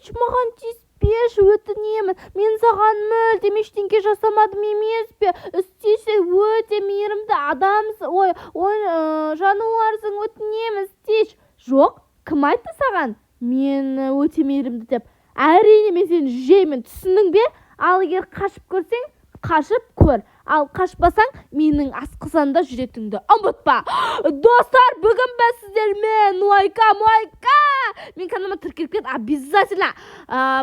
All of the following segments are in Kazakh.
Стич, маған тиіспеші, өтінемін. Мен саған мүлдем ештеңе жасамадым емес пе? Стич, өте мейірімді адамсың. Ой, жануарсың, өтінемін, Стич. Жоқ, кім айтты саған? Мен өте мейірімді деп. Әрине мен сені жеймін, түсіндің бе? Ал егер қашып көрсең, қашып көр. Ал қашпасаң, менің асқазанда жүретінді ұмытпа. Достар, бүгін біз сіздермен Мойка. Мен каналыма тіркеліп кет, обязательно.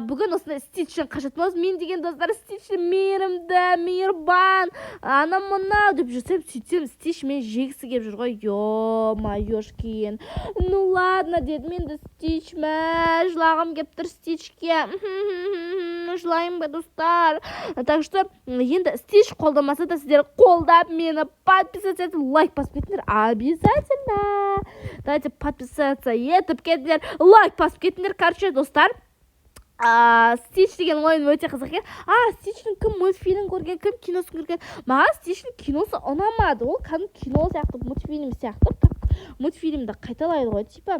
Бүгін осындай Стичтен қашатын боламыз. Мен деген достар, Стич мейірімді, мейірбан, ана мынау деп жүрсем, сөйтсем Стич мен жегісі келіп жүр ғой. Ё-майошкин. Ну ладно, дедім енді Стич жылағым келіп тұр Стичке. Жылайын ба, достар. Так что енді Стич қолдамаса да сіздер қолдап мені подписаться етіп, лайк басып кетіңдер. Обязательно. Давайте подписаться етіп кетіңдер, лайк басып кетіңдер. Короче, достар, Стич деген ойын өте қызық екен. Стичтің кім мультфильм көрген, кім киносын көрген. Маған Стичтің киносы ұнамады. Ол кәдімгі кино сияқты, мультфильм сияқты. Мультфильмді қайталайды ғой, типа.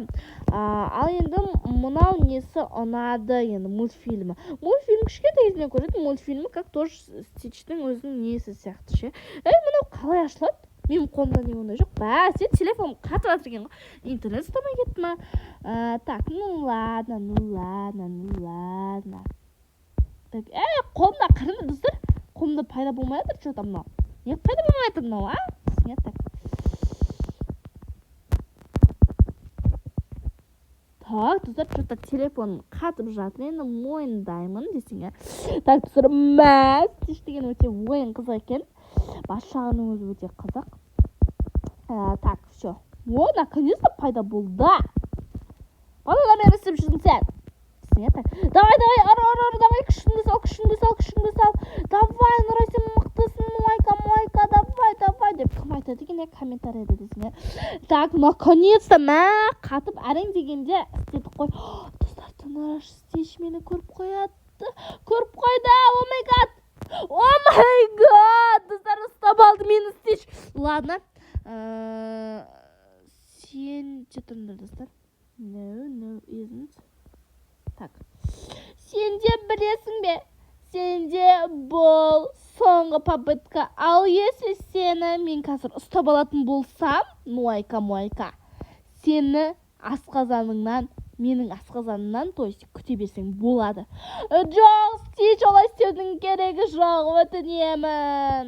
Ал енді мынау несі ұнады, енді мультфильмі. Мультфильм кішкентай кезімнен көретін мультфильмі, как тоже Стичтің өзінің несі сияқты ше. Мынау қалай ашылады? Менің қолымда не ондай жоқ. Сен телефон қатып жатыр екен ғой. Интернет ұстамай кетті ма? Так, ну ладно. Так, қолымда қараңдар, достар. Қолымда пайда болмай жатыр, что-то мынау. Не пайда болмай жатыр мынау, Так. Так, достар, что-то телефон қатып жатыр. Енді мойындаймын десең. Так, достар, Стич деген өте ойын қызық екен. Басшағының өзі өте қызық. Так, все. Наконец-то пайда болды. Балалармен істеп жүрсің сен. Давай, давай, күшіңді сал. Давай, Нұрай, сен мықтысың, Мойка, давай, деп кім айтады екен, комментарийде десің. Так, наконец-то қатып әрең дегенде істедік қой. Достар, Нұрай, Стич мені көріп қойды, о май гад, достар, ұстап алды мені Стич. Ладно, сен че тұрыңдар, достар? No, isn't. Так, сен де білесің бе? Сенде бұл соңғы попытка. Ал если сені мен қазір ұстап алатын болсам, Мойка, сені асқазаныңнан, менің асқазанымнан, то есть күте берсең болады. Жоқ, Стич, олай істеудің керегі жоқ, өтінемін.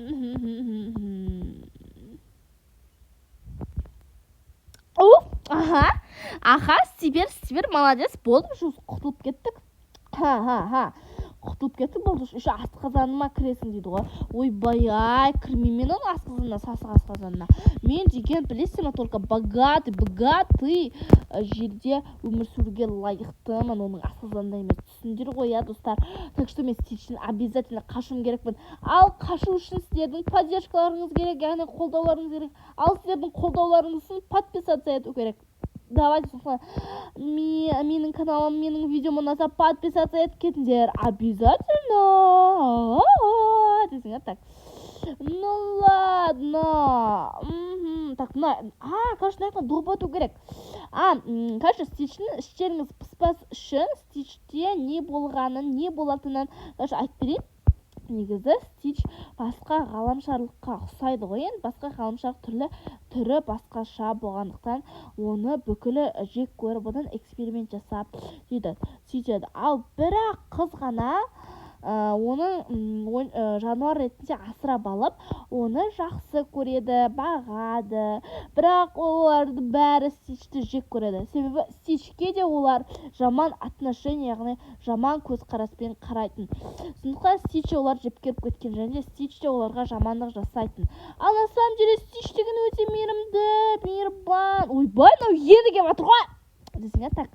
Сибир, молодец, болды, құтылып кеттік. Құтылып кеттік, болды, еще асқазаныма кіресің дейді ғой. Ойбай, кірмеймен оның асқазанына, сасық асқазанына. Мен деген, білесің ма, только богатый жерде өмір сүруге лайықтымын, оның асқазанында емес. Түсіндер ғой, достар. Так что мен Стичтен обязательно қашуым керекпін. Ал қашу үшін сіздердің поддержкаларыңыз керек, яғни қолдауларыңыз керек. Ал сіздердің қолдауларыңызын подписаться ету керек. Давайте, менің каналым, менің видеома ұнаса подписаться етіп кетіңдер. Обязательно. Десің, так. Ну ладно. Так, конечно, доп өту керек. Конечно, Стичтің іштеріңіз пыспас үшін Стичте не болатынын айтып берейін. Негізі Стич басқа ғаламшарлыққа ұқсайды ғой, енді басқа ғаламшарлық түрі басқаша болғандықтан оны бүкілі жек көріп, одан эксперимент жасап сөйтеді. Ал бірақ қыз ғана оның жануар ретінде асырап алып, оны жақсы көреді, бағады. Бірақ оларды бәрі Стичті жек көреді. Себебі Стичке де олар жаман отношение, яғни жаман көзқараспен қарайтын. Сондықтан Стич олар жеп көріп кеткен, және Стич те оларға жамандық жасайтын. Ал на самом деле Стич деген өте мейірімді, мейірбан. Ойбай, мынау енді келіп жатыр ғой. Десең, так.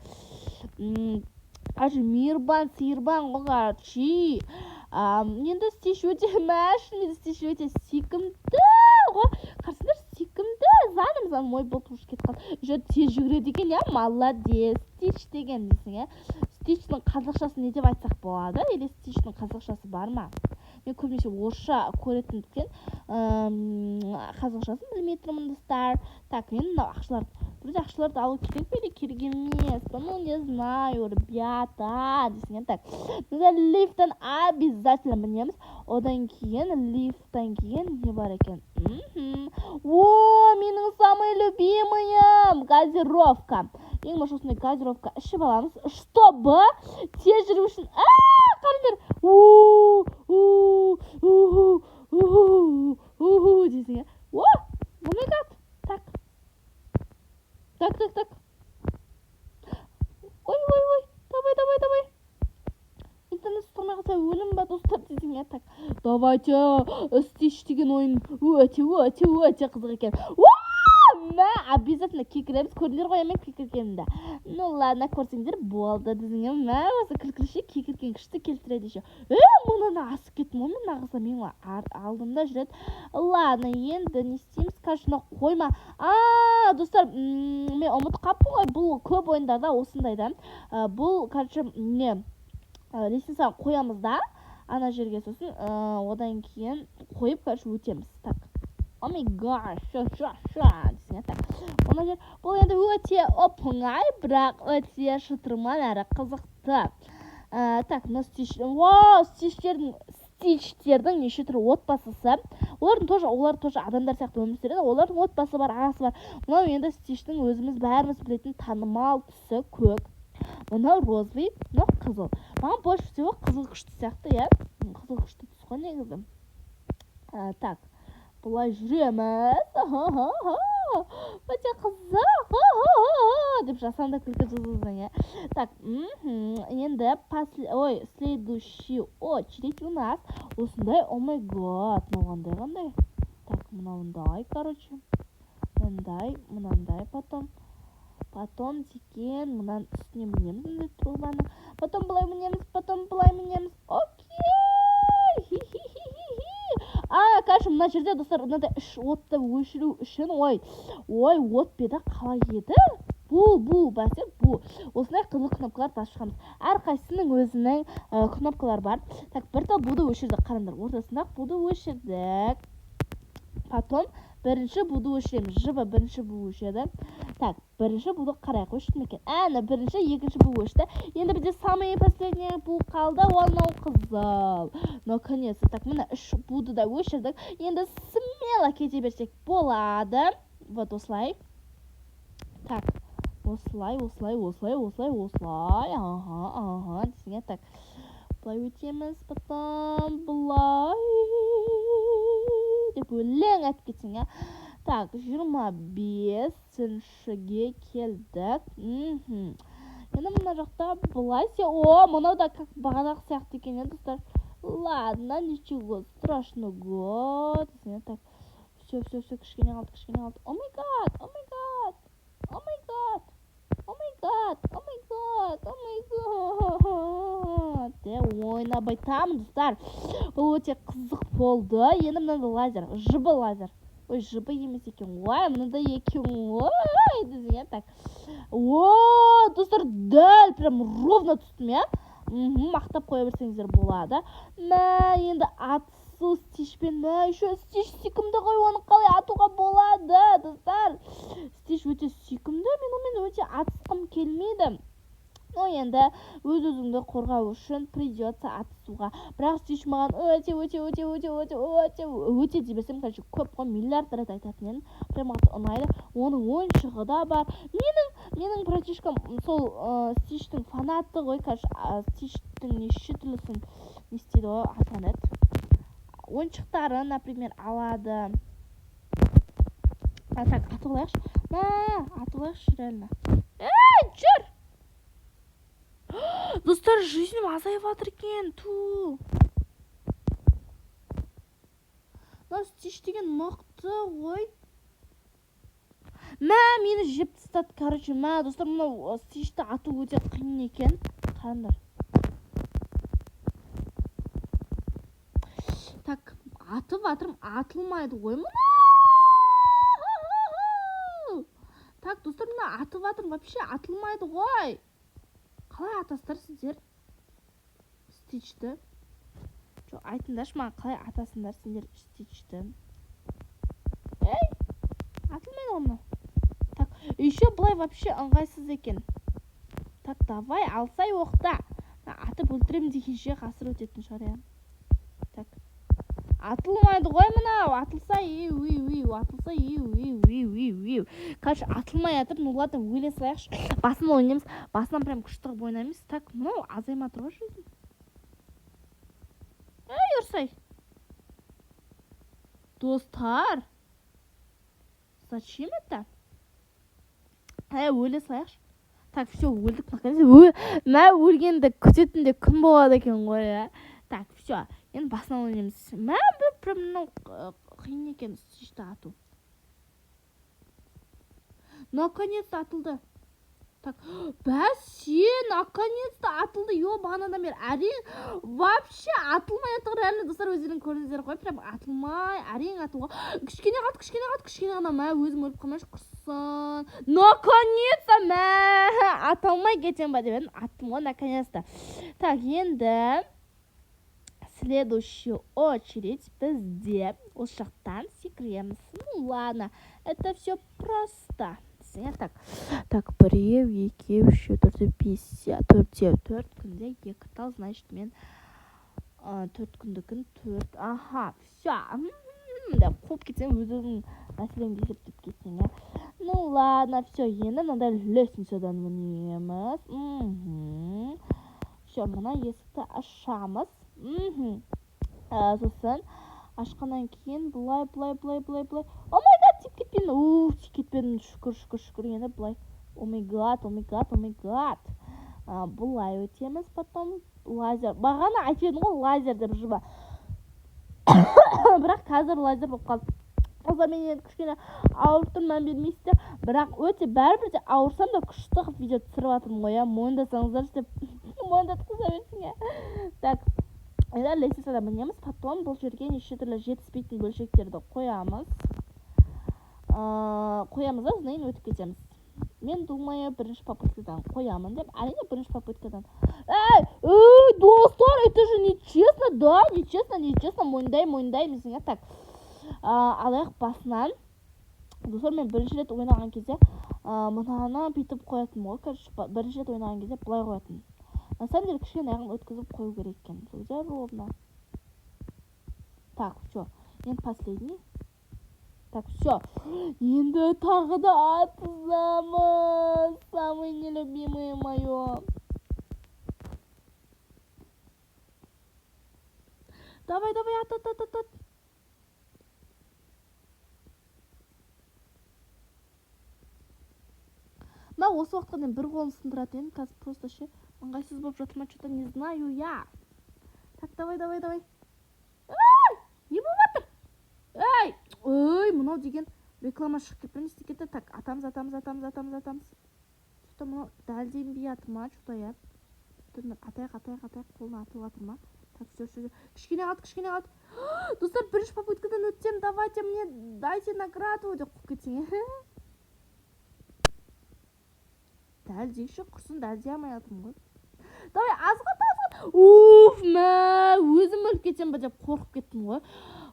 Мейірбан, сиырбан ғой, чи. Енді Стич өте Стич өте сүйкімді ғой. Қарсыңдар, сүйкімді, заным, ой, бұл тұғыш кетіп қалды. Тез жүгіреді екен, молодец, Стич деген десің, Стичтің қазақшасы не деп айтсақ болады? Или Стичтің қазақшасы бар ма? Мен көбінесе орысша көретіндіктен қазақшасын білмей тұрмын, достар. Так, мен мынау ақшаларды жақшыларды алу керек пе или керек емес? Ну, не знаю, ребята. Десең, так. Лифттан обязательно мінеміз. Одан кейін, лифттан кейін не бар екен? О, менің самый любимыйым газировка. Ең болмаса осындай газировка ішіп аламыз, чтобы тез жүру үшін. Қараңдар. Десең, о май гад. Так. Ой. Давай. Интернет ұстамай қалса өлім ба, достар, десең, так. Давайте, Стич деген ойын өте қызық екен. Обязательно кекіреміз. Көрдіңдер ғой мен кекіргенімді. Ну ладно, көрсеңдер болды десең, осы күлкілше кекірген күшті келтіреді еще. Мұнан асып кеттім, мен нағызда менің алдымда жүреді. Ладно, енді не істейміз? Конечно, қойма. Достар, мен ұмыт қаппын ғой, бұл көп ойындарда осындайда. Бұл, короче, не лестницаны қоямыз да, ана жерге сосын, одан кейін қойып, короче, өтеміз. Так. О май гаш, десең, так. Бұл енді өте оп-оңай, бірақ өте шытырман әрі қызықты. Так, мына стичтердің неше түрі отбасысы. Олар тоже адамдар сияқты өмір сүреді. Олардың отбасы бар, ағасы бар. Мынау енді стичтің өзіміз бәріміз білетін танымал түсі көк. Мынау розовый, мынау қызыл. Маған больше всего қызыл күшті сияқты, иә? Қызыл күшті түс қой негізі. Так. Бұлай жүреміз. Өте қызық. Деп жасанда күлкі жазылдың. Так, енді следующий очередь у нас осындай. О май гад, мынандай. Так, мынандай, короче. Мынандай потом деген мынан үстіне мінеміз трубаны. Потом бұлай мінеміз. Окей. Конечно, мына жерде, достар, мынандай отты өшіру үшін, от беді қалай еді? Бұл, бәсе, бұл. Осындай қызыл кнопкалар басып шығамыз. Әрқайсының өзінің кнопкалар бар. Так, бір тал буды өшірдік, қараңдар. Ортасында буды өшірдік. Потом бірінші буды өшіреміз. Бірінші буды өшірді. Так, бірінші буды қарайық өшірді ме екен? Бірінші, екінші буды өшті. Енді бізде самый последний бұл қалды, ол қызыл. Наконец-то. Так, мына үш буды да өшірдік. Енді смело кете берсек болады. Вот осылай. Так, осылай. Десең, так. Бұлай өтеміз, потом бұлай. Деп өлең әтіп кетсің, Так, 25-шіге келдік. Енді мұна жақта бұлай се... Мұнау да как бағанақ сияқты екен, достар. Ладно, ничего страшного. Десең, так. Все, кішкене қалды. О май гад. Де ойнап айтамын, достар. Бұл өте қызық болды. Енді мынандай лазер, жыбы лазер. Жыбы емес екен. Мынандай екен. Десең, так. Достар, дәл, прям ровно түстім, мақтап қоя берсеңіздер болады. Енді атысу стичпен, еще стич сүйкімді ғой, оны қалай атуға болады, достар. Стич өте сүйкімді, мен омен өте атысқым келмейді. Енді өз-өзіңді қорғау үшін придется атысуға. Бірақ стич маған өте дебесем, көп қой, миллиард рет айтатын едім. Прям ұнайды. Оның ойыншығы да бар. Менің братишкам сол стичтің фанаты ғой, стичтің неше түрлісін не істейді ғой, атанады. Ойыншықтары, например, алады. Так, атылайықшы, реально. Жүр! Достар, жизнім азайып жатыр екен, ту. Мына стич деген мықты ғой. Мені жеп тастады, короче. Достар, мына стичті ату өте қиын екен. Қараңдар. Так, атып жатырмын, атылмайды ғой мұна. Так, достар, мына атып жатырмын, вообще атылмайды ғой. Қалай атасыздар сіздер стичті? Айтыңдаршы маған, қалай атасыңдар сендер стичті? Атылмайды ғой мұна. Так, еще былай вообще ыңғайсыз екен. Так, давай алсай оқта. Атып өлтірем дегенше ғасыр өтетін шығар, иә. Так. Атылмайды ғой мынау. Атылса, атылса, Короче, атылмай жатыр. Ну ладно, өле салайықшы. Басын ойнаймыз. Басынан прям күшті қылып ойнаймыз. Так, мынау азайма тұр ғой жизнь. Ерсай. Достар. Зачем это? Өле салайықшы. Так, все, өлдік. Мә өлгенді күтетінде күн болады екен ғой, иә. Так, все. Енді басынан ойнаймыз. Мә прям мынау қиын екен сүйшті ату. Наконец-то атылды. Так, бәсе, наконец-то атылды. Бағанадан бері әрең вообще атылмай атығыр әлі. Достар, өздерің көрдіңіздер ғой, прям атылмай, әрең атуға. Кішкене ғана, мә өзім өліп қалмайшы құрсын. Наконец-то, мә аталмай кетем ба деп едім. Аттым ғой, наконец-то. Так, енді следующую очередь бізде осы жақтан секіреміз. Ну ладно, это все просто. Так, біреу, екеу, үшеу, төртеу, бесеу, төрт күнде екі тал, значит мен 4 күндікін 4. Аха, все. Қоп кетсең, өзіңнің мәселеңді есептеп кетсең, иә. Ну ладно, все, енді мынандай лестницадан мінеміз. Все, мына есікті ашамыз. Сосын ашқаннан кейін бұлай. О май гад, тиіп кетпедім. Тиіп кетпедім, шүкір. Енді бұлай. О май гад. Бұлай өтеміз, потом лазер. Бағана айтып едім ғой, лазер деп жыба. Бірақ қазір лазер болып қалды. Қазір мен енді кішкене ауырттым, мән бермейсіздер. Бірақ өте бәрібір де ауырсам да күшті қып видео түсіріп жатырмын ғой, мойындасаңыздар деп. Мойындатқыза берсің, иә. Так. Лестницада мінеміз, потом бұл жерге неше түрлі жетіспейтін бөлшектерді қоямыз. Знаен өтіп кетеміз. Мен думаю, бірінші попыткадан қоямын деп. Әрине бірінші попыткадан. Достар, это же нечестно, да? Нечестно, мойындаймыз. Так, алайық басынан. Достар, мен бірінші рет ойнаған кезде мынаны бүйтіп қоятын ғой. Бірінші рет ойнаған кезде бұлай қоятын. На самом деле, кішкене аяғын өткізіп қою керек екен. Удобно. Так, все. Енді последний. Так, все. Енді тағы да атызамыз. Самый нелюбимый мое. Давай, ат. Ма осы уақытқа дейін бір қолын сындыратын едім. Қазір просто ше ыңғайсыз болып жатыр ма, что-то не знаю я. Так, давай. Не болып жатыр? Мынау деген реклама шығып кетті. Не істеп кетті? Так, атамыз. Что-то мынау дәлденбей жатыр ма, что-то я. Атайық, қолына атып жатыр ма? Так, все. Кішкене қат. Достар, бірінші попыткадан өтсем, давайте мне, дайте награду деп қойып кетсең. Дәлдейші құрсын, дәлдей алмай жатырмын ғой. Давай, азғат. Мә, өзім өліп кетсем ба деп қорқып кеттім ғой.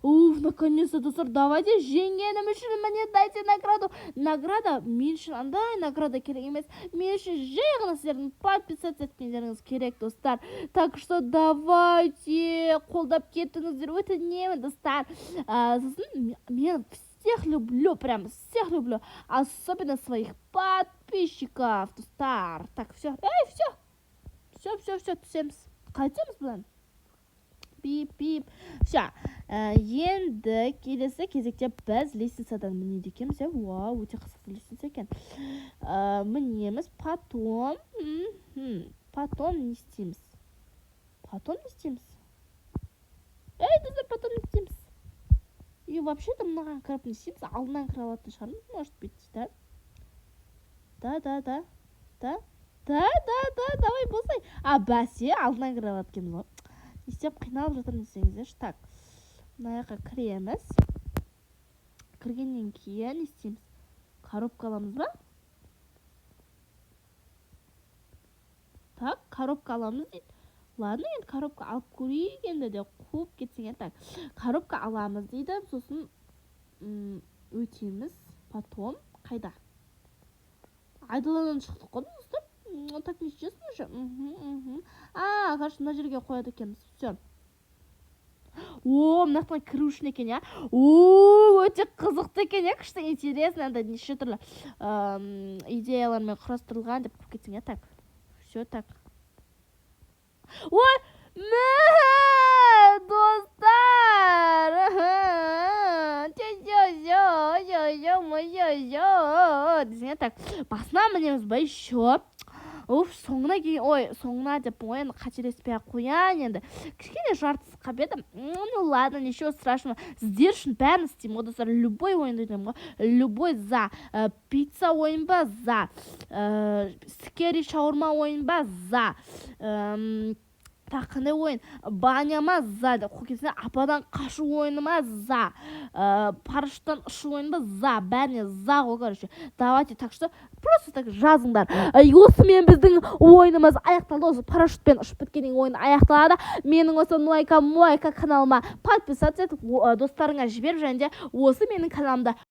Наконец-то, достар, давайте жеңгенім үшін міне дайте награду. Награда мен үшін андай награда керек емес. Мен үшін жай ғана сіздердің подписаться еткендеріңіз керек, достар. Так что давайте қолдап кеттіңіздер. Өтінемін, достар. Сосын мен всех люблю, прям всех люблю. Особенно своих подписчиков, достар. Так, все. Все, түсеміз. Қайтеміз бұдан? Бип. Все. Енді келесі кезекте біз лестницадан мінеді екенбіз. Өте қызықты лестница екен. Мінеміз. Потом не істейміз? Достар, потом не істейміз? И вообще-то мынаған кіріп не істейміз? Алдынан кіре алатын шығармыз, может быть, да? Да, давай болсай. Бәсе, алдынан кіре алат кеміз ғой. Істеп қиналып жатыр десеңіздерші. Так, мына жаққа кіреміз. Кіргеннен кейін не істейміз? Коробка аламыз ба? Так, коробка аламыз дейді. Ладно, енді коробка алып көрейік енді де қуып кетсең. Так, коробка аламыз дейді. Сосын өтеміз. Потом қайда? айдаладан шықтық қой достар. Так нечестно же. Кажется, мына жерге қояды екенбіз. Все. Мына жақтан кіру үшін екен, я. Өте қызықты екен, я. Күшті интересно, анда неше түрлі идеялармен құрастырылған деп кетсең, я. Так. Все так. Ой, достар. Десең, так. Басынан мінеміз ба еще. Соңына кейін, соңына деп енді қателеспей-ақ қоян енді. Кішкене жартысқа бедім. Ладно, ничего страшного. Сіздер үшін бәрін істеймін, ғой достар. Любой ойынды ойнаймын ғой. Любой за. Пицца ойын ба? За. Скери шаурма ойын ба? За. Қандай ойын? Баня ма? За. Ападан қашу ойыны ма? За. Парашюттан ұшу ойыны ба? За. Бәріне за ғой, короче. Давайте, так что просто так жазыңдар. Осымен біздің ойынымыз аяқталды. Осы парашютпен ұшып біткеннен ойын аяқталады. Менің осы Мойка каналыма подписаться етіп, достарыңа жіберіп, және де осы менің каналымда